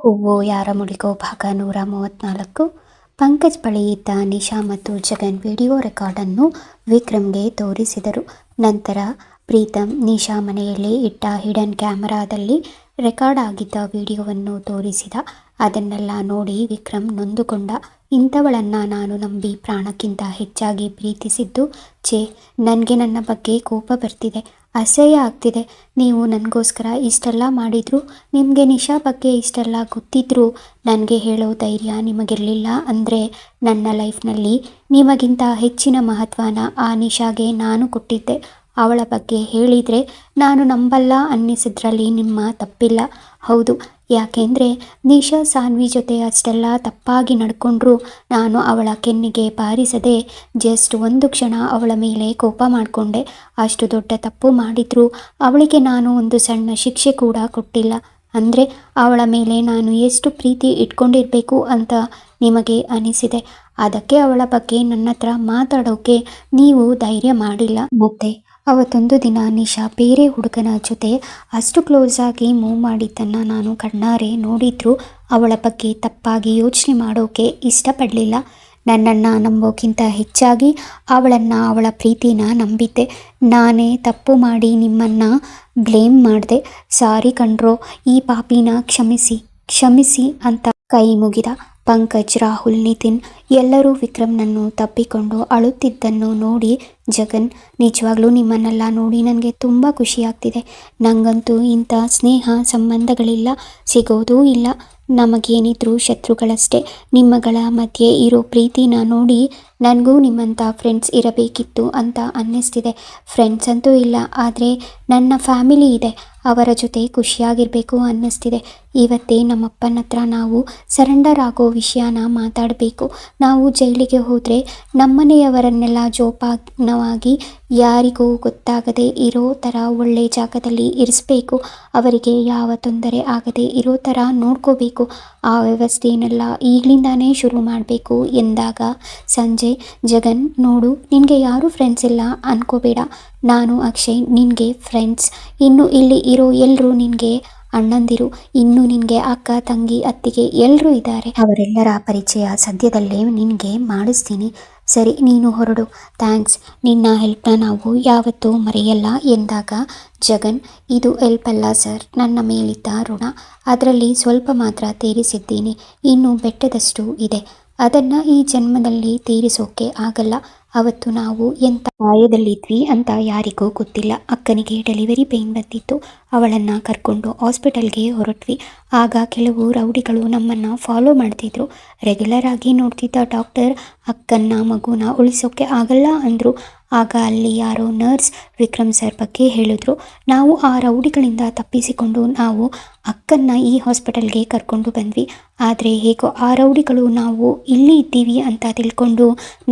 ಹೂವು ಯಾರ ಮುಡಿಗೋ ಭಾಗ 134. ಪಂಕಜ್ ಬಳಿ ಇದ್ದ ನಿಶಾ ಮತ್ತು ಜಗನ್ ವಿಡಿಯೋ ರೆಕಾರ್ಡನ್ನು ವಿಕ್ರಮ್ಗೆ ತೋರಿಸಿದರು. ನಂತರ ಪ್ರೀತಮ್ ನಿಶಾ ಮನೆಯಲ್ಲಿ ಇಟ್ಟ ಹಿಡನ್ ಕ್ಯಾಮೆರಾದಲ್ಲಿ ರೆಕಾರ್ಡ್ ಆಗಿದ್ದ ವಿಡಿಯೋವನ್ನು ತೋರಿಸಿದ. ಅದನ್ನೆಲ್ಲ ನೋಡಿ ವಿಕ್ರಮ್ ನೊಂದುಕೊಂಡ. ಇಂಥವಳನ್ನು ನಾನು ನಂಬಿ ಪ್ರಾಣಕ್ಕಿಂತ ಹೆಚ್ಚಾಗಿ ಪ್ರೀತಿಸಿದ್ದು. ನನಗೆ ನನ್ನ ಬಗ್ಗೆ ಕೋಪ ಬರ್ತಿದೆ, ಅಸಹ್ಯ ಆಗ್ತಿದೆ. ನೀವು ನನಗೋಸ್ಕರ ಇಷ್ಟೆಲ್ಲ ಮಾಡಿದ್ರು, ನಿಮಗೆ ನಿಶಾ ಬಗ್ಗೆ ಇಷ್ಟೆಲ್ಲ ಗೊತ್ತಿದ್ರೂ ನನಗೆ ಹೇಳೋ ಧೈರ್ಯ ನಿಮಗಿರಲಿಲ್ಲ ಅಂದರೆ ನನ್ನ ಲೈಫ್ನಲ್ಲಿ ನಿಮಗಿಂತ ಹೆಚ್ಚಿನ ಮಹತ್ವನ ಆ ನಿಶಾಗೆ ನಾನು ಕೊಟ್ಟಿದ್ದೆ. ಅವಳ ಬಗ್ಗೆ ಹೇಳಿದರೆ ನಾನು ನಂಬಲ್ಲ ಅನ್ನಿಸಿದ್ರಲ್ಲಿ ನಿಮ್ಮ ತಪ್ಪಿಲ್ಲ. ಹೌದು, ಯಾಕೆಂದರೆ ನಿಶಾ ಸಾನ್ವಿ ಜೊತೆ ಅಷ್ಟೆಲ್ಲ ತಪ್ಪಾಗಿ ನಡ್ಕೊಂಡ್ರು ನಾನು ಅವಳ ಕೆನ್ನಿಗೆ ಬಾರಿಸದೆ ಜಸ್ಟ್ ಒಂದು ಕ್ಷಣ ಅವಳ ಮೇಲೆ ಕೋಪ ಮಾಡಿಕೊಂಡೆ. ಅಷ್ಟು ದೊಡ್ಡ ತಪ್ಪು ಮಾಡಿದ್ರು ಅವಳಿಗೆ ನಾನು ಒಂದು ಸಣ್ಣ ಶಿಕ್ಷೆ ಕೂಡ ಕೊಟ್ಟಿಲ್ಲ ಅಂದರೆ ಅವಳ ಮೇಲೆ ನಾನು ಎಷ್ಟು ಪ್ರೀತಿ ಇಟ್ಕೊಂಡಿರಬೇಕು ಅಂತ ನಿಮಗೆ ಅನಿಸಿದೆ. ಅದಕ್ಕೆ ಅವಳ ಬಗ್ಗೆ ನನ್ನ ಹತ್ರ ಮಾತಾಡೋಕ್ಕೆ ನೀವು ಧೈರ್ಯ ಮಾಡಿಲ್ಲ. ಮತ್ತು ಅವತ್ತೊಂದು ದಿನ ನಿಶಾ ಬೇರೆ ಹುಡುಗನ ಜೊತೆ ಅಷ್ಟು ಕ್ಲೋಸ್ ಆಗಿ ಮೂವ್ ಮಾಡಿದ್ದನ್ನು ನಾನು ಕಣ್ಣಾರೆ ನೋಡಿದ್ರು ಅವಳ ಬಗ್ಗೆ ತಪ್ಪಾಗಿ ಯೋಚನೆ ಮಾಡೋಕ್ಕೆ ಇಷ್ಟಪಡಲಿಲ್ಲ. ನನ್ನನ್ನು ನಂಬೋಕ್ಕಿಂತ ಹೆಚ್ಚಾಗಿ ಅವಳನ್ನು, ಅವಳ ಪ್ರೀತಿನ ನಂಬಿದ್ದೆ. ನಾನೇ ತಪ್ಪು ಮಾಡಿ ನಿಮ್ಮನ್ನು ಬ್ಲೇಮ್ ಮಾಡಿದೆ. ಸಾರಿ ಕಣ್ರೋ, ಈ ಪಾಪಿನ ಕ್ಷಮಿಸಿ ಅಂತ ಕೈ ಮುಗಿದ. ಪಂಕಜ್, ರಾಹುಲ್, ನಿತಿನ್ ಎಲ್ಲರೂ ವಿಕ್ರಮ್ನನ್ನು ತಪ್ಪಿಕೊಂಡು ಅಳುತ್ತಿದ್ದನ್ನು ನೋಡಿ ಜಗನ್, ನಿಜವಾಗ್ಲೂ ನಿಮ್ಮನ್ನೆಲ್ಲ ನೋಡಿ ನನಗೆ ತುಂಬ ಖುಷಿಯಾಗ್ತಿದೆ. ನನಗಂತೂ ಇಂಥ ಸ್ನೇಹ ಸಂಬಂಧಗಳಿಲ್ಲ, ಸಿಗೋದೂ ಇಲ್ಲ. ನಮಗೇನಿದ್ರು ಶತ್ರುಗಳಷ್ಟೇ. ನಿಮ್ಮಗಳ ಮಧ್ಯೆ ಇರೋ ಪ್ರೀತಿನ ನೋಡಿ ನನಗೂ ನಿಮ್ಮಂಥ ಫ್ರೆಂಡ್ಸ್ ಇರಬೇಕಿತ್ತು ಅಂತ ಅನ್ನಿಸ್ತಿದೆ. ಫ್ರೆಂಡ್ಸ್ ಅಂತೂ ಇಲ್ಲ, ಆದರೆ ನನ್ನ ಫ್ಯಾಮಿಲಿ ಇದೆ, ಅವರ ಜೊತೆ ಖುಷಿಯಾಗಿರಬೇಕು ಅನ್ನಿಸ್ತಿದೆ. ಇವತ್ತೇ ನಮ್ಮಪ್ಪನ ಹತ್ರ ನಾವು ಸರೆಂಡರ್ ಆಗೋ ವಿಷಯನ ಮಾತಾಡಬೇಕು. ನಾವು ಜೈಲಿಗೆ ಹೋದರೆ ನಮ್ಮನೆಯವರನ್ನೆಲ್ಲ ಜೋಪಾನವಾಗಿ ಯಾರಿಗೂ ಗೊತ್ತಾಗದೆ ಇರೋ ಥರ ಒಳ್ಳೆ ಜಾಗದಲ್ಲಿ ಇರಿಸ್ಬೇಕು. ಅವರಿಗೆ ಯಾವ ತೊಂದರೆ ಆಗದೆ ಇರೋ ಥರ ನೋಡ್ಕೋಬೇಕು. ಆ ವ್ಯವಸ್ಥೆಯನ್ನೆಲ್ಲ ಈಗಲಿಂದಾನೇ ಶುರು ಮಾಡಬೇಕು ಎಂದಾಗ ಸಂಜೆ, ಜಗನ್ ನೋಡು, ನಿನಗೆ ಯಾರೂ ಫ್ರೆಂಡ್ಸ್ ಇಲ್ಲ ಅನ್ಕೋಬೇಡ. ನಾನು, ಅಕ್ಷಯ್ ನಿನಗೆ ಫ್ರೆಂಡ್ಸ್. ಇನ್ನು ಇಲ್ಲಿ ಇರೋ ಎಲ್ಲರೂ ನಿನಗೆ ಅಣ್ಣಂದಿರು. ಇನ್ನು ನಿನಗೆ ಅಕ್ಕ, ತಂಗಿ, ಅತ್ತಿಗೆ ಎಲ್ಲರೂ ಇದ್ದಾರೆ. ಅವರೆಲ್ಲರ ಪರಿಚಯ ಸದ್ಯದಲ್ಲೇ ನಿನಗೆ ಮಾಡಿಸ್ತೀನಿ. ಸರಿ, ನೀನು ಹೊರಡು. ಥ್ಯಾಂಕ್ಸ್, ನಿನ್ನ ಹೆಲ್ಪ್ನ ನಾವು ಯಾವತ್ತೂ ಮರೆಯಲ್ಲ ಎಂದಾಗ ಜಗನ್, ಇದು ಹೆಲ್ಪ್ ಅಲ್ಲ ಸರ್, ನನ್ನ ಮೇಲಿದ್ದ ಋಣ. ಅದರಲ್ಲಿ ಸ್ವಲ್ಪ ಮಾತ್ರ ತೀರಿಸಿದ್ದೀನಿ, ಇನ್ನು ಬೆಟ್ಟದಷ್ಟು ಇದೆ. ಅದನ್ನು ಈ ಜನ್ಮದಲ್ಲಿ ತೀರಿಸೋಕೆ ಆಗಲ್ಲ. ಅವತ್ತು ನಾವು ಎಂಥ ಅಪಾಯದಲ್ಲಿದ್ವಿ ಅಂತ ಯಾರಿಗೂ ಗೊತ್ತಿಲ್ಲ. ಅಕ್ಕನಿಗೆ ಡೆಲಿವರಿ ಪೇಯ್ನ್ ಬಂದಿತ್ತು. ಅವಳನ್ನು ಕರ್ಕೊಂಡು ಹಾಸ್ಪಿಟಲ್ಗೆ ಹೊರಟ್ವಿ. ಆಗ ಕೆಲವು ರೌಡಿಗಳು ನಮ್ಮನ್ನು ಫಾಲೋ ಮಾಡ್ತಿದ್ರು. ರೆಗ್ಯುಲರ್ ಆಗಿ ನೋಡ್ತಿದ್ದ ಡಾಕ್ಟರ್ ಅಕ್ಕನ ಮಗುನ ಉಳಿಸೋಕೆ ಆಗಲ್ಲ ಅಂದರು. ಆಗ ಅಲ್ಲಿ ಯಾರೋ ನರ್ಸ್ ವಿಕ್ರಮ್ ಸರ್ ಬಗ್ಗೆ ಹೇಳಿದ್ರು. ನಾವು ಆ ರೌಡಿಗಳಿಂದ ತಪ್ಪಿಸಿಕೊಂಡು ನಾವು ಅಕ್ಕನ್ನ ಈ ಹಾಸ್ಪಿಟಲ್ಗೆ ಕರ್ಕೊಂಡು ಬಂದ್ವಿ. ಆದರೆ ಹೇಗೋ ಆ ರೌಡಿಗಳು ನಾವು ಇಲ್ಲಿ ಇದ್ದೀವಿ ಅಂತ ತಿಳ್ಕೊಂಡು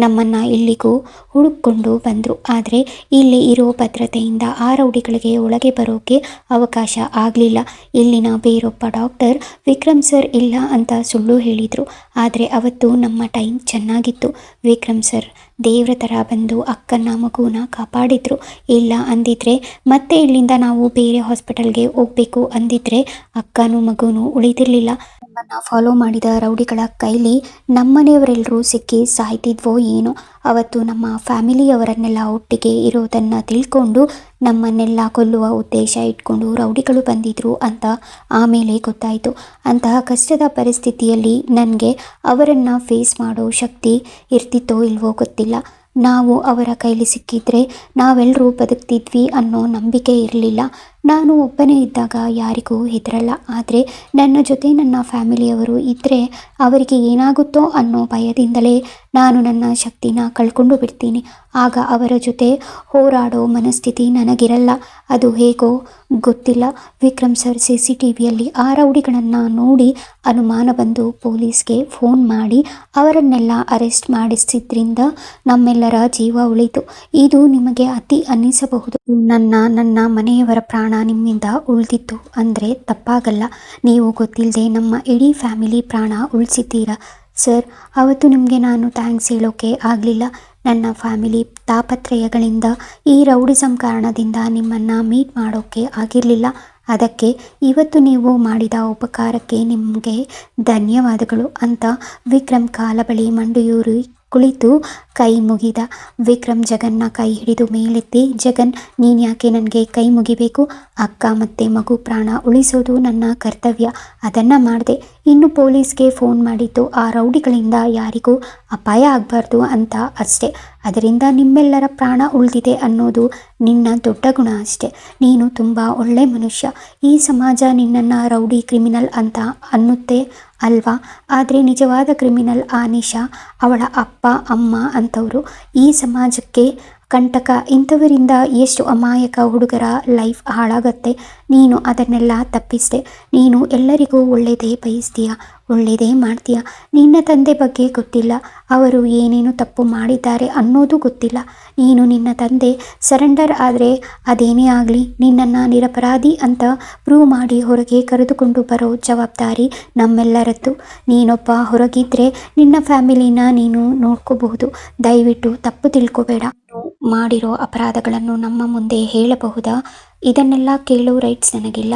ನಮ್ಮನ್ನು ಇಲ್ಲಿಗೂ ಹುಡುಕೊಂಡು ಬಂದರು. ಆದರೆ ಇಲ್ಲಿ ಇರೋ ಭದ್ರತೆಯಿಂದ ಆ ರೌಡಿಗಳಿಗೆ ಒಳಗೆ ಬರೋಕ್ಕೆ ಅವಕಾಶ ಆಗಲಿಲ್ಲ. ಇಲ್ಲಿನ ಬೇರೊಬ್ಬ ಡಾಕ್ಟರ್ ವಿಕ್ರಮ್ ಸರ್ ಇಲ್ಲ ಅಂತ ಸುಳ್ಳು ಹೇಳಿದರು. ಆದರೆ ಅವತ್ತು ನಮ್ಮ ಟೈಮ್ ಚೆನ್ನಾಗಿತ್ತು. ವಿಕ್ರಮ್ ಸರ್ ದೇವ್ರ ಥರ ಬಂದು ಅಕ್ಕನ ಮಗುನ ಕಾಪಾಡಿದ್ರು. ಇಲ್ಲ ಅಂದಿದ್ರೆ ಮತ್ತೆ ಇಲ್ಲಿಂದ ನಾವು ಬೇರೆ ಹಾಸ್ಪಿಟಲ್ಗೆ ಹೋಗಬೇಕು ಅಂದಿದ್ರೆ ಅಕ್ಕನೂ ಮಗುನೂ ಉಳಿದಿರಲಿಲ್ಲ. ನಮ್ಮನ್ನು ಫಾಲೋ ಮಾಡಿದ ರೌಡಿಗಳ ಕೈಲಿ ನಮ್ಮನೆಯವರೆಲ್ಲರೂ ಸಿಕ್ಕಿ ಸಾಯ್ತಿದ್ವೋ ಏನೋ. ಅವತ್ತು ನಮ್ಮ ಫ್ಯಾಮಿಲಿಯವರನ್ನೆಲ್ಲ ಒಟ್ಟಿಗೆ ಇರೋದನ್ನು ತಿಳ್ಕೊಂಡು ನಮ್ಮನ್ನೆಲ್ಲ ಕೊಲ್ಲುವ ಉದ್ದೇಶ ಇಟ್ಕೊಂಡು ರೌಡಿಗಳು ಬಂದಿದ್ರು ಅಂತ ಆಮೇಲೆ ಗೊತ್ತಾಯಿತು. ಅಂತಹ ಕಷ್ಟದ ಪರಿಸ್ಥಿತಿಯಲ್ಲಿ ನನಗೆ ಅವರನ್ನು ಫೇಸ್ ಮಾಡೋ ಶಕ್ತಿ ಇರ್ತಿತ್ತೋ ಇಲ್ವೋ ಗೊತ್ತಿಲ್ಲ. ನಾವು ಅವರ ಕೈಲಿ ಸಿಕ್ಕಿದ್ರೆ ನಾವೆಲ್ಲರೂ ಬದುಕ್ತಿದ್ವಿ ಅನ್ನೋ ನಂಬಿಕೆ ಇರಲಿಲ್ಲ. ನಾನು ಒಬ್ಬನೇ ಇದ್ದಾಗ ಯಾರಿಗೂ ಹೆದರಲ್ಲ, ಆದರೆ ನನ್ನ ಜೊತೆ ನನ್ನ ಫ್ಯಾಮಿಲಿಯವರು ಇದ್ದರೆ ಅವರಿಗೆ ಏನಾಗುತ್ತೋ ಅನ್ನೋ ಭಯದಿಂದಲೇ ನಾನು ನನ್ನ ಶಕ್ತಿನ ಕಳ್ಕೊಂಡು ಬಿಡ್ತೀನಿ. ಆಗ ಅವರ ಜೊತೆ ಹೋರಾಡೋ ಮನಸ್ಥಿತಿ ನನಗಿರಲ್ಲ. ಅದು ಹೇಗೋ ಗೊತ್ತಿಲ್ಲ. ವಿಕ್ರಮ್ ಸರ್ CCTVಯಲ್ಲಿ ಆ ರೌಡಿಗಳನ್ನು ನೋಡಿ ಅನುಮಾನ ಬಂದು ಪೊಲೀಸ್ಗೆ ಫೋನ್ ಮಾಡಿ ಅವರನ್ನೆಲ್ಲ ಅರೆಸ್ಟ್ ಮಾಡಿಸಿದ್ರಿಂದ ನಮ್ಮೆಲ್ಲರ ಜೀವ ಉಳಿತು. ಇದು ನಿಮಗೆ ಅತಿ ಅನ್ನಿಸಬಹುದು. ನನ್ನ ಮನೆಯವರ ಪ್ರಾಣ ನಿಮ್ಮಿಂದ ಉಳಿದಿತ್ತು ಅಂದರೆ ತಪ್ಪಾಗಲ್ಲ. ನೀವು ಗೊತ್ತಿಲ್ಲದೆ ನಮ್ಮ ಇಡೀ ಫ್ಯಾಮಿಲಿ ಪ್ರಾಣ ಉಳಿಸಿದ್ದೀರಾ ಸರ್. ಅವತ್ತು ನಿಮಗೆ ನಾನು ಥ್ಯಾಂಕ್ಸ್ ಹೇಳೋಕ್ಕೆ ಆಗಲಿಲ್ಲ. ನನ್ನ ಫ್ಯಾಮಿಲಿ ತಾಪತ್ರಯಗಳಿಂದ, ಈ ರೌಡಿಸಮ್ ಕಾರಣದಿಂದ ನಿಮ್ಮನ್ನು ಮೀಟ್ ಮಾಡೋಕ್ಕೆ ಆಗಿರಲಿಲ್ಲ. ಅದಕ್ಕೆ ಇವತ್ತು ನೀವು ಮಾಡಿದ ಉಪಕಾರಕ್ಕೆ ನಿಮಗೆ ಧನ್ಯವಾದಗಳು ಅಂತ ವಿಕ್ರಮ್ ಕಾಲ ಬಳಿ ಮಂಡಿಯೂರಿ ಕುಳಿತು ಕೈ ಮುಗಿದ. ವಿಕ್ರಮ್ ಜಗನ್ನ ಕೈ ಹಿಡಿದು ಮೇಲೆತ್ತಿ, ಜಗನ್, ನೀನು ಯಾಕೆ ನನಗೆ ಕೈ ಮುಗಿಬೇಕು? ಅಕ್ಕ ಮತ್ತು ಮಗು ಪ್ರಾಣ ಉಳಿಸೋದು ನನ್ನ ಕರ್ತವ್ಯ, ಅದನ್ನು ಮಾಡಿದೆ. ಇನ್ನು ಪೊಲೀಸ್ಗೆ ಫೋನ್ ಮಾಡಿದ್ದು ಆ ರೌಡಿಗಳಿಂದ ಯಾರಿಗೂ ಅಪಾಯ ಆಗಬಾರ್ದು ಅಂತ ಅಷ್ಟೇ. ಅದರಿಂದ ನಿಮ್ಮೆಲ್ಲರ ಪ್ರಾಣ ಉಳಿದಿದೆ ಅನ್ನೋದು ನಿನ್ನ ದೊಡ್ಡ ಗುಣ ಅಷ್ಟೆ. ನೀನು ತುಂಬ ಒಳ್ಳೆ ಮನುಷ್ಯ. ಈ ಸಮಾಜ ನಿನ್ನನ್ನು ರೌಡಿ, ಕ್ರಿಮಿನಲ್ ಅಂತ ಅನ್ನುತ್ತೆ ಅಲ್ವಾ? ಆದರೆ ನಿಜವಾದ ಕ್ರಿಮಿನಲ್ ಆ ನಿಶಾ, ಅವಳ ಅಪ್ಪ ಅಮ್ಮ ಅಂಥವರು ಈ ಸಮಾಜಕ್ಕೆ ಕಂಟಕ. ಇಂಥವರಿಂದ ಎಷ್ಟು ಅಮಾಯಕ ಹುಡುಗರ ಲೈಫ್ ಹಾಳಾಗತ್ತೆ. ನೀನು ಅದನ್ನೆಲ್ಲ ತಪ್ಪಿಸಿದೆ. ನೀನು ಎಲ್ಲರಿಗೂ ಒಳ್ಳೆಯದೇ ಬಯಸ್ತೀಯ, ಒಳ್ಳೆಯದೇ ಮಾಡ್ತೀಯ. ನಿನ್ನ ತಂದೆ ಬಗ್ಗೆ ಗೊತ್ತಿಲ್ಲ, ಅವರು ಏನೇನು ತಪ್ಪು ಮಾಡಿದ್ದಾರೆ ಅನ್ನೋದು ಗೊತ್ತಿಲ್ಲ. ನೀನು ನಿನ್ನ ತಂದೆ ಸರೆಂಡರ್ ಆದರೆ ಅದೇನೇ ಆಗಲಿ ನಿನ್ನನ್ನು ನಿರಪರಾಧಿ ಅಂತ ಪ್ರೂವ್ ಮಾಡಿ ಹೊರಗೆ ಕರೆದುಕೊಂಡು ಬರೋ ಜವಾಬ್ದಾರಿ ನಮ್ಮೆಲ್ಲರದ್ದು. ನೀನೊಬ್ಬ ಹೊರಗಿದ್ರೆ ನಿನ್ನ ಫ್ಯಾಮಿಲಿನ ನೀನು ನೋಡ್ಕೋಬಹುದು. ದಯವಿಟ್ಟು ತಪ್ಪು ತಿಳ್ಕೊಬೇಡ. ಮಾಡಿರೋ ಅಪರಾಧಗಳನ್ನು ನಮ್ಮ ಮುಂದೆ ಹೇಳಬಹುದಾ? ಇದನ್ನೆಲ್ಲ ಕೇಳೋ ರೈಟ್ಸ್ ನನಗಿಲ್ಲ.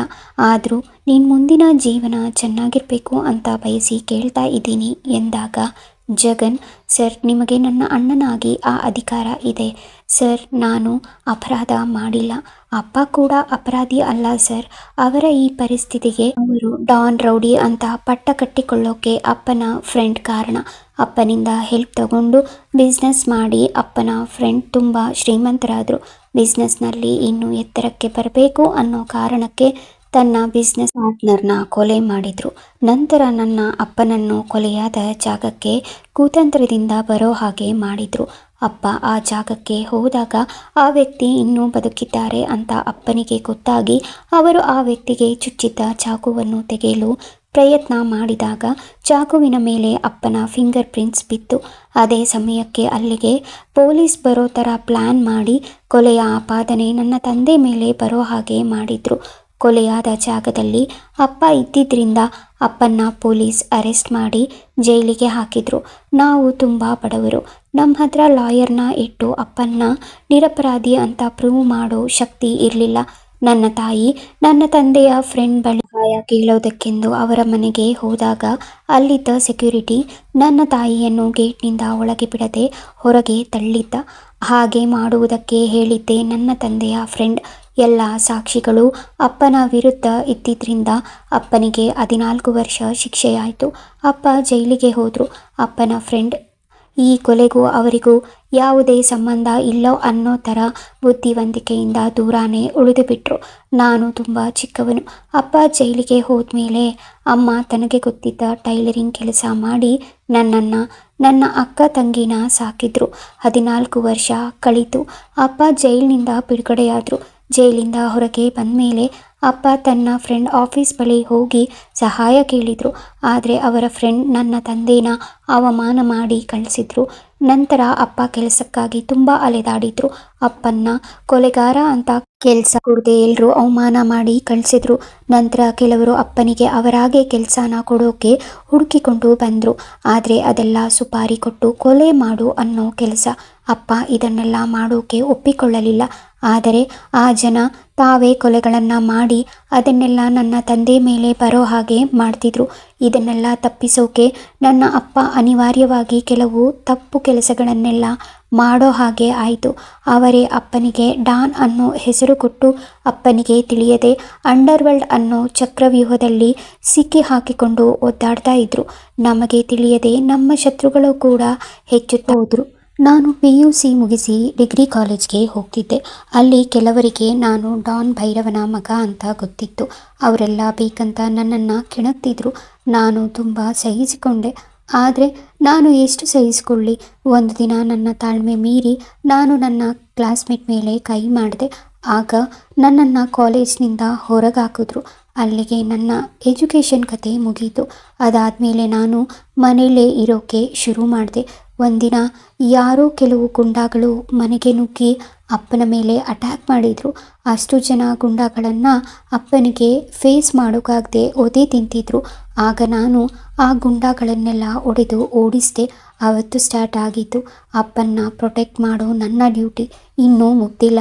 ಆದರೂ ನೀನು ಮುಂದಿನ ಜೀವನ ಚೆನ್ನಾಗಿರಬೇಕು ಅಂತ ಬಯಸಿ ಕೇಳ್ತಾ ಇದ್ದೀನಿ ಎಂದಾಗ ಜಗನ್, ಸರ್, ನಿಮಗೆ ನನ್ನ ಅಣ್ಣನಾಗಿ ಆ ಅಧಿಕಾರ ಇದೆ. ಸರ್, ನಾನು ಅಪರಾಧ ಮಾಡಿಲ್ಲ. ಅಪ್ಪ ಕೂಡ ಅಪರಾಧಿ ಅಲ್ಲ ಸರ್. ಅವರ ಈ ಪರಿಸ್ಥಿತಿಗೆ ಅವರು ಡಾನ್, ರೌಡಿ ಅಂತ ಪಟ್ಟ ಕಟ್ಟಿಕೊಳ್ಳೋಕೆ ಅಪ್ಪನ ಫ್ರೆಂಡ್ ಕಾರಣ. ಅಪ್ಪನಿಂದ ಹೆಲ್ಪ್ ತಗೊಂಡು ಬಿಸ್ನೆಸ್ ಮಾಡಿ ಅಪ್ಪನ ಫ್ರೆಂಡ್ ತುಂಬ ಶ್ರೀಮಂತರಾದರು. ಬಿಸ್ನೆಸ್ನಲ್ಲಿ ಇನ್ನೂ ಎತ್ತರಕ್ಕೆ ಬರಬೇಕು ಅನ್ನೋ ಕಾರಣಕ್ಕೆ ತನ್ನ ಬಿಸ್ನೆಸ್ ಪಾರ್ಟ್ನರ್ನ ಕೊಲೆ ಮಾಡಿದರು. ನಂತರ ನನ್ನ ಅಪ್ಪನನ್ನು ಕೊಲೆಯಾದ ಜಾಗಕ್ಕೆ ಕುತಂತ್ರದಿಂದ ಬರೋ ಹಾಗೆ ಮಾಡಿದರು. ಅಪ್ಪ ಆ ಜಾಗಕ್ಕೆ ಹೋದಾಗ ಆ ವ್ಯಕ್ತಿ ಇನ್ನೂ ಬದುಕಿದ್ದಾರೆ ಅಂತ ಅಪ್ಪನಿಗೆ ಗೊತ್ತಾಗಿ ಅವರು ಆ ವ್ಯಕ್ತಿಗೆ ಚುಚ್ಚಿದ್ದ ಚಾಕುವನ್ನು ತೆಗೆಯಲು ಪ್ರಯತ್ನ ಮಾಡಿದಾಗ ಚಾಕುವಿನ ಮೇಲೆ ಅಪ್ಪನ ಫಿಂಗರ್ ಪ್ರಿಂಟ್ಸ್ ಬಿತ್ತು. ಅದೇ ಸಮಯಕ್ಕೆ ಅಲ್ಲಿಗೆ ಪೊಲೀಸ್ ಬರೋ ಥರ ಪ್ಲ್ಯಾನ್ ಮಾಡಿ ಕೊಲೆಯ ಆಪಾದನೆ ನನ್ನ ತಂದೆ ಮೇಲೆ ಬರೋ ಹಾಗೆ ಮಾಡಿದರು. ಕೊಲೆಯಾದ ಜಾಗದಲ್ಲಿ ಅಪ್ಪ ಇದ್ದಿದ್ದರಿಂದ ಅಪ್ಪನ್ನ ಪೊಲೀಸ್ ಅರೆಸ್ಟ್ ಮಾಡಿ ಜೈಲಿಗೆ ಹಾಕಿದರು. ನಾವು ತುಂಬ ಬಡವರು. ನಮ್ಮ ಹತ್ರ ಲಾಯರ್ನ ಇಟ್ಟು ಅಪ್ಪನ್ನ ನಿರಪರಾಧಿ ಅಂತ ಪ್ರೂವ್ ಮಾಡೋ ಶಕ್ತಿ ಇರಲಿಲ್ಲ. ನನ್ನ ತಾಯಿ ನನ್ನ ತಂದೆಯ ಫ್ರೆಂಡ್ ಬಳಿ ಸಹಾಯ ಕೇಳೋದಕ್ಕೆಂದು ಅವರ ಮನೆಗೆ ಹೋದಾಗ ಅಲ್ಲಿದ್ದ ಸೆಕ್ಯೂರಿಟಿ ನನ್ನ ತಾಯಿಯನ್ನು ಗೇಟ್ನಿಂದ ಒಳಗೆ ಬಿಡದೆ ಹೊರಗೆ ತಳ್ಳಿದ್ದ. ಹಾಗೆ ಮಾಡುವುದಕ್ಕೆ ಹೇಳಿದ್ದೆ ನನ್ನ ತಂದೆಯ ಫ್ರೆಂಡ್. ಎಲ್ಲ ಸಾಕ್ಷಿಗಳು ಅಪ್ಪನ ವಿರುದ್ಧ ಇದ್ದಿದ್ದರಿಂದ ಅಪ್ಪನಿಗೆ 14 ವರ್ಷ ಶಿಕ್ಷೆಯಾಯಿತು. ಅಪ್ಪ ಜೈಲಿಗೆ ಹೋದರು. ಅಪ್ಪನ ಫ್ರೆಂಡ್ ಈ ಕೊಲೆಗೂ ಅವರಿಗೂ ಯಾವುದೇ ಸಂಬಂಧ ಇಲ್ಲೋ ಅನ್ನೋ ಥರ ಬುದ್ಧಿವಂತಿಕೆಯಿಂದ ದೂರಾನೇ ಉಳಿದುಬಿಟ್ರು. ನಾನು ತುಂಬ ಚಿಕ್ಕವನು. ಅಪ್ಪ ಜೈಲಿಗೆ ಹೋದ್ಮೇಲೆ ಅಮ್ಮ ತನಗೆ ಗೊತ್ತಿದ್ದ ಟೈಲರಿಂಗ್ ಕೆಲಸ ಮಾಡಿ ನನ್ನನ್ನು, ನನ್ನ ಅಕ್ಕ ತಂಗಿನ ಸಾಕಿದ್ರು. 14 ವರ್ಷ ಕಳೀತು. ಅಪ್ಪ ಜೈಲಿನಿಂದ ಬಿಡುಗಡೆಯಾದರು. ಜೈಲಿಂದ ಹೊರಗೆ ಬಂದಮೇಲೆ ಅಪ್ಪ ತನ್ನ ಫ್ರೆಂಡ್ ಆಫೀಸ್ ಬಳಿ ಹೋಗಿ ಸಹಾಯ ಕೇಳಿದರು. ಆದರೆ ಅವರ ಫ್ರೆಂಡ್ ನನ್ನ ತಂದೆನ ಅವಮಾನ ಮಾಡಿ ಕಳಿಸಿದ್ರು. ನಂತರ ಅಪ್ಪ ಕೆಲಸಕ್ಕಾಗಿ ತುಂಬ ಅಲೆದಾಡಿದ್ರು. ಅಪ್ಪನ್ನ ಕೊಲೆಗಾರ ಅಂತ ಕೆಲಸ ಕೊಡದೆ ಎಲ್ಲರೂ ಅವಮಾನ ಮಾಡಿ ಕಳಿಸಿದ್ರು. ನಂತರ ಕೆಲವರು ಅಪ್ಪನಿಗೆ ಅವರಾಗೆ ಕೆಲಸನ ಕೊಡೋಕೆ ಹುಡುಕಿಕೊಂಡು ಬಂದರು. ಆದರೆ ಅದೆಲ್ಲ ಸುಪಾರಿ ಕೊಟ್ಟು ಕೊಲೆ ಮಾಡು ಅನ್ನೋ ಕೆಲಸ. ಅಪ್ಪ ಇದನ್ನೆಲ್ಲ ಮಾಡೋಕೆ ಒಪ್ಪಿಕೊಳ್ಳಲಿಲ್ಲ. ಆದರೆ ಆ ಜನ ತಾವೇ ಕೊಲೆಗಳನ್ನು ಮಾಡಿ ಅದನ್ನೆಲ್ಲ ನನ್ನ ತಂದೆ ಮೇಲೆ ಬರೋ ಹಾಗೆ ಮಾಡ್ತಿದ್ರು. ಇದನ್ನೆಲ್ಲ ತಪ್ಪಿಸೋಕೆ ನನ್ನ ಅಪ್ಪ ಅನಿವಾರ್ಯವಾಗಿ ಕೆಲವು ತಪ್ಪು ಕೆಲಸಗಳನ್ನೆಲ್ಲ ಮಾಡೋ ಹಾಗೆ ಆಯಿತು. ಅವರೇ ಅಪ್ಪನಿಗೆ ಡಾನ್ ಅನ್ನೋ ಹೆಸರು ಕೊಟ್ಟು ಅಪ್ಪನಿಗೆ ತಿಳಿಯದೆ ಅಂಡರ್ವರ್ಲ್ಡ್ ಅನ್ನೋ ಚಕ್ರವ್ಯೂಹದಲ್ಲಿ ಸಿಕ್ಕಿ ಹಾಕಿಕೊಂಡು ಒದ್ದಾಡ್ತಾ ಇದ್ರು. ನಮಗೆ ತಿಳಿಯದೆ ನಮ್ಮ ಶತ್ರುಗಳು ಕೂಡ ಹೆಚ್ಚುತ್ತಾ ಹೋದರು. ನಾನು PUC ಮುಗಿಸಿ ಡಿಗ್ರಿ ಕಾಲೇಜ್ಗೆ ಹೋಗ್ತಿದ್ದೆ. ಅಲ್ಲಿ ಕೆಲವರಿಗೆ ನಾನು ಡಾನ್ ಭೈರವನ ಮಗ ಅಂತ ಗೊತ್ತಿತ್ತು. ಅವರೆಲ್ಲ ಬೇಕಂತ ನನ್ನನ್ನು ಕೆಣಕ್ತಿದ್ರು. ನಾನು ತುಂಬ ಸಹಿಸಿಕೊಂಡೆ. ಆದರೆ ನಾನು ಎಷ್ಟು ಸಹಿಸಿಕೊಳ್ಳಿ, ಒಂದು ದಿನ ನನ್ನ ತಾಳ್ಮೆ ಮೀರಿ ನಾನು ನನ್ನ ಕ್ಲಾಸ್ಮೇಟ್ ಮೇಲೆ ಕೈ ಮಾಡಿದೆ. ಆಗ ನನ್ನನ್ನು ಕಾಲೇಜ್ನಿಂದ ಹೊರಗಾಕಿದ್ರು. ಅಲ್ಲಿಗೆ ನನ್ನ ಎಜುಕೇಷನ್ ಕತೆ ಮುಗೀತು. ಅದಾದಮೇಲೆ ನಾನು ಮನೆಯಲ್ಲೇ ಇರೋಕ್ಕೆ ಶುರು ಮಾಡಿದೆ. ಒಂದಿನ ಯಾರೋ ಕೆಲವು ಗುಂಡಾಗಳು ಮನೆಗೆ ನುಗ್ಗಿ ಅಪ್ಪನ ಮೇಲೆ ಅಟ್ಯಾಕ್ ಮಾಡಿದರು. ಅಷ್ಟು ಜನ ಗುಂಡಾಗಳನ್ನು ಅಪ್ಪನಿಗೆ ಫೇಸ್ ಮಾಡೋಕ್ಕಾಗದೆ ಒದೆ ತಿಂತಿದ್ರು. ಆಗ ನಾನು ಆ ಗುಂಡಾಗಳನ್ನೆಲ್ಲ ಒಡೆದು ಓಡಿಸಿದೆ. ಆವತ್ತು ಸ್ಟಾರ್ಟ್ ಆಗಿತ್ತು ಅಪ್ಪನ್ನ ಪ್ರೊಟೆಕ್ಟ್ ಮಾಡೋ ನನ್ನ ಡ್ಯೂಟಿ. ಇನ್ನೂ ಮುಗ್ದಿಲ್ಲ.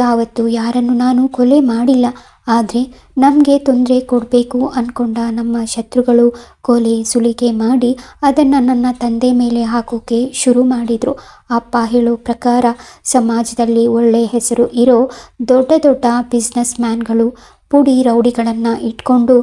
ಯಾವತ್ತೂ ಯಾರನ್ನು ನಾನು ಕೊಲೆ ಮಾಡಿಲ್ಲ. ಆದರೆ ನಮಗೆ ತೊಂದರೆ ಕೊಡಬೇಕು ಅಂದ್ಕೊಂಡ ನಮ್ಮ ಶತ್ರುಗಳು ಕೊಲೆ ಸುಲಿಗೆ ಮಾಡಿ ಅದನ್ನು ನನ್ನ ತಂದೆ ಮೇಲೆ ಹಾಕೋಕೆ ಶುರು ಮಾಡಿದರು. ಅಪ್ಪ ಹೇಳೋ ಪ್ರಕಾರ ಸಮಾಜದಲ್ಲಿ ಒಳ್ಳೆಯ ಹೆಸರು ಇರೋ ದೊಡ್ಡ ದೊಡ್ಡ ಬಿಸ್ನೆಸ್ ಮ್ಯಾನ್ಗಳು ಪುಡಿ ರೌಡಿಗಳನ್ನು ಇಟ್ಕೊಂಡು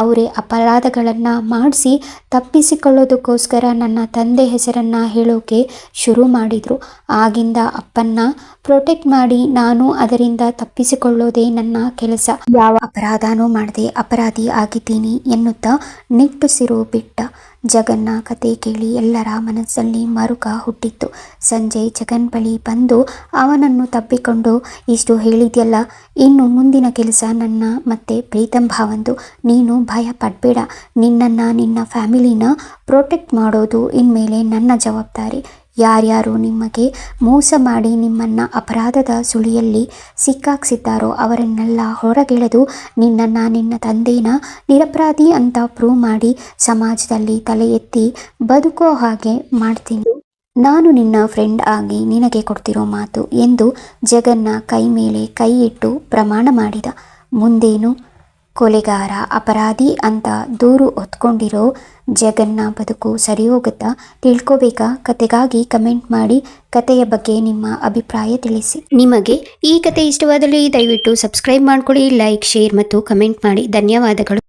ಅವರೇ ಅಪರಾಧಗಳನ್ನು ಮಾಡಿಸಿ ತಪ್ಪಿಸಿಕೊಳ್ಳೋದಕ್ಕೋಸ್ಕರ ನನ್ನ ತಂದೆ ಹೆಸರನ್ನು ಹೇಳೋಕೆ ಶುರು ಮಾಡಿದರು. ಆಗಿಂದ ಅಪ್ಪನ್ನ ಪ್ರೊಟೆಕ್ಟ್ ಮಾಡಿ ನಾನು ಅದರಿಂದ ತಪ್ಪಿಸಿಕೊಳ್ಳೋದೇ ನನ್ನ ಕೆಲಸ. ಯಾವ ಅಪರಾಧನೂ ಮಾಡದೆ ಅಪರಾಧಿ ಆಗಿದ್ದೀನಿ ಎನ್ನುತ್ತಾ ನಿಟ್ಟುಸಿರು ಬಿಟ್ಟ ಜಗನ್ನ ಕತೆ ಕೇಳಿ ಎಲ್ಲರ ಮನಸ್ಸಲ್ಲಿ ಮರುಕ ಹುಟ್ಟಿತ್ತು. ಸಂಜೆ ಜಗನ್ ಬಳಿ ಬಂದು ಅವನನ್ನು ತಬ್ಬಿಕೊಂಡು, ಇಷ್ಟು ಹೇಳಿದ್ಯಲ್ಲ, ಇನ್ನು ಮುಂದಿನ ಕೆಲಸ ನನ್ನ ಮತ್ತೆ ಪ್ರೀತಮ್ ಭಾವಂದು. ನೀನು ಭಯ ಪಡಬೇಡ. ನಿನ್ನನ್ನು ನಿನ್ನ ಫ್ಯಾಮಿಲಿನ ಪ್ರೊಟೆಕ್ಟ್ ಮಾಡೋದು ಇನ್ಮೇಲೆ ನನ್ನ ಜವಾಬ್ದಾರಿ. ಯಾರ್ಯಾರು ನಿಮಗೆ ಮೋಸ ಮಾಡಿ ನಿಮ್ಮನ್ನು ಅಪರಾಧದ ಸುಳಿಯಲ್ಲಿ ಸಿಕ್ಕಾಕ್ಸಿದ್ದಾರೋ ಅವರನ್ನೆಲ್ಲ ಹೊರಗೆಳೆದು ನಿನ್ನನ್ನು ನಿನ್ನ ತಂದೆನ ನಿರಪರಾಧಿ ಅಂತ ಪ್ರೂವ್ ಮಾಡಿ ಸಮಾಜದಲ್ಲಿ ತಲೆ ಎತ್ತಿ ಬದುಕೋ ಹಾಗೆ ಮಾಡ್ತೀನಿ. ನಾನು ನಿನ್ನ ಫ್ರೆಂಡ್ ಆಗಿ ನಿನಗೆ ಕೊಡ್ತಿರೋ ಮಾತು ಎಂದು ಜಗನ್ನ ಕೈ ಮೇಲೆ ಕೈ ಇಟ್ಟು ಪ್ರಮಾಣ ಮಾಡಿದ. ಮುಂದೇನು ಕೊಲೆಗಾರ ಅಪರಾಧಿ ಅಂತ ದೂರು ಹೊತ್ಕೊಂಡಿರೋ ಜಗನ್ನ ಬದುಕು ಸರಿ ಹೋಗುತ್ತಾ ತಿಳ್ಕೋಬೇಕಾ? ಕತೆಗಾಗಿ ಕಮೆಂಟ್ ಮಾಡಿ. ಕತೆಯ ಬಗ್ಗೆ ನಿಮ್ಮ ಅಭಿಪ್ರಾಯ ತಿಳಿಸಿ. ನಿಮಗೆ ಈ ಕತೆ ಇಷ್ಟವಾದಲ್ಲಿ ದಯವಿಟ್ಟು ಸಬ್ಸ್ಕ್ರೈಬ್ ಮಾಡ್ಕೊಳ್ಳಿ, ಲೈಕ್, ಶೇರ್ ಮತ್ತು ಕಮೆಂಟ್ ಮಾಡಿ. ಧನ್ಯವಾದಗಳು.